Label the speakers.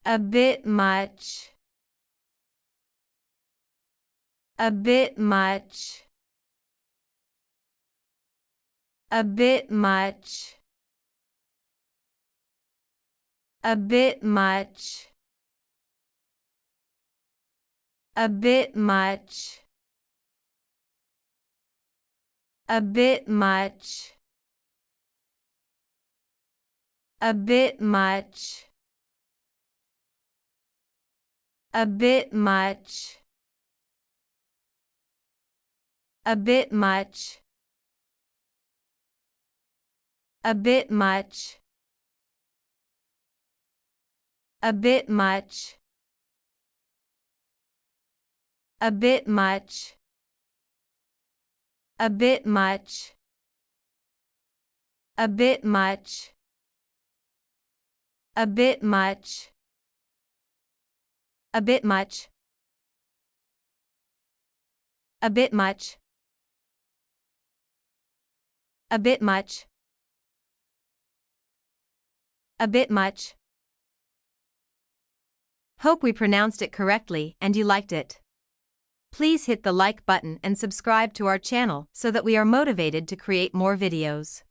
Speaker 1: A bit much. A bit much. A bit much. A bit much. A bit much. A bit much. A bit much. A bit much. A bit much. A bit much. A bit much. A bit much. A bit much. A bit much. A bit much. A bit much. A bit much. A bit much. A bit much. Hope we pronounced it correctly and you liked it. Please hit the like button and subscribe to our channel so that we are motivated to create more videos.